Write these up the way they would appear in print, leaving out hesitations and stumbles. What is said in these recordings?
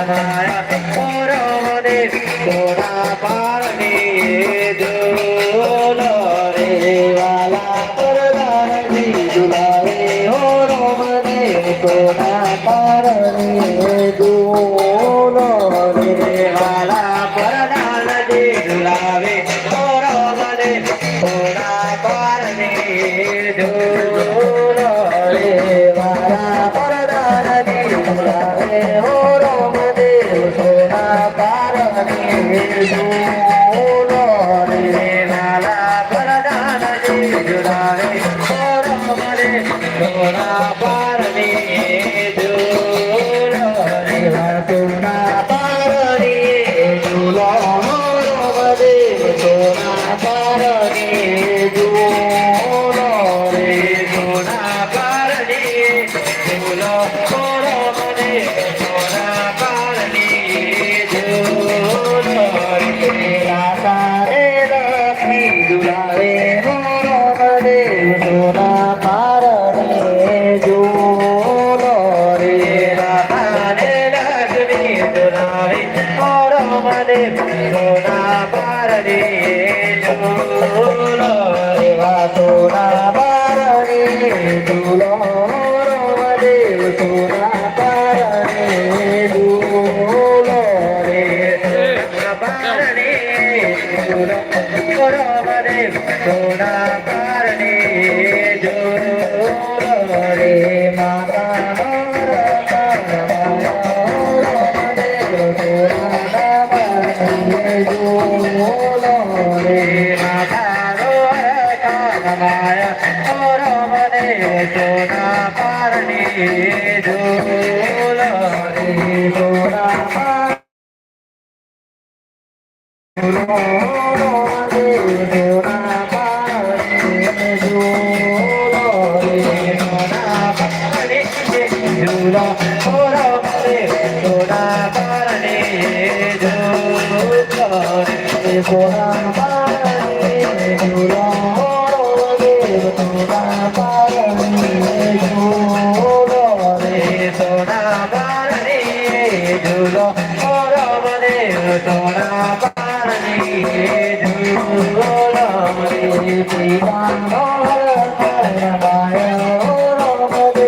માયા ઓરવને સોના પારની ઝૂલો રે વાલા પરદાનજી ઝુલાવે ઓરવને સોના પારની ઝૂલો રે વાલા પરદાનજી ઝુલાવે ઓરવને સોના પારની ઝૂલો રે વાલા પરદાનજી ઝુલાવે ઓરવને સોના પારની ઝૂલો રે વાલા પરદાનજી ઝુલાવે ઓરવને સોના પારની ઝૂલો રે સોના પારની ઝૂલો ઓરવને સોના પારની ઝૂલો રે સોના પારની ઝૂલો ઓરવને સોના પારની ઝૂલો રે રાધા રે લક્ષ્મી ઝુલાવે ઓરવને સોના પારની ઝૂલો રે રાધા રે લક્ષ્મી ઝુલાવે ઓરવને સોના પારની ઝૂલો રે વા સોના પારની ઝૂલો ઓરવને સોના પારની ઝૂલો રે સોના પારની ઝૂલો ઓરવને સોના પારની ઝૂલો રે માતા ઓરવને સોના પારની ઝૂલો રે માતા માયા ઓરવને સોના પારની ઝૂલો રે સોના ઓરવને સોના પારની ઝૂલો રે સોના પારની ઝૂલો ઓરવને સોના પારની ઝૂલો રે સોના પારની ઝૂલો ઓરવને સોના પારની ઝૂલો રે સોના પારની ઝૂલો ઓરવને સોના પારની ઝૂલો રે પીવાનો માયા ઓરવને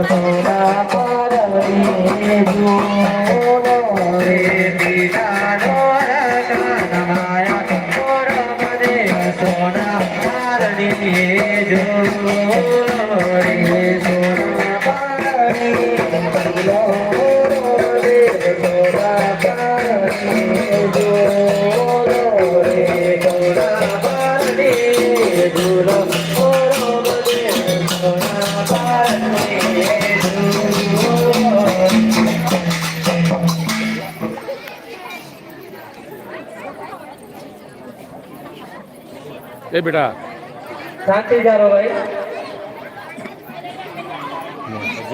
સોના પારની ઝૂલો રે પીવાનો માયા ઓરવને સોના પારની ઝૂલો રે સોના પારની ઝૂલો ઓરવને સોના પારની ઝૂલો રે સોના પારની ઝૂલો ઓરવને સોના પારની ઝૂલો એ બેટા શાંતિ જારો ભાઈ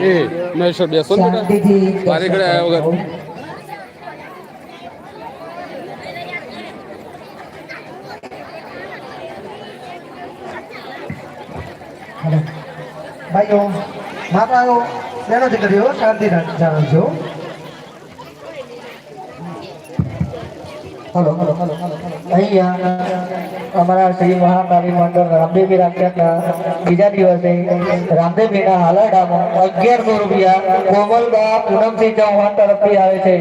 એ મહેશ્વર બેસો ને બેટા બારે ઘડે આવ્યા વગર ભાઈઓ માતાઓ બેનો દીકરીઓ શાંતિ જાણજો હલો હલો હલો અહીંયા અમારા શ્રી મહાકાળી મંડળ રામદેવી રાખ્યાના બીજા દિવસે રામદેવીના હાલરડામાં 1100 રૂપિયા કોમલબા પૂનમસિંહ ચૌહાણ તરફથી આવે છે.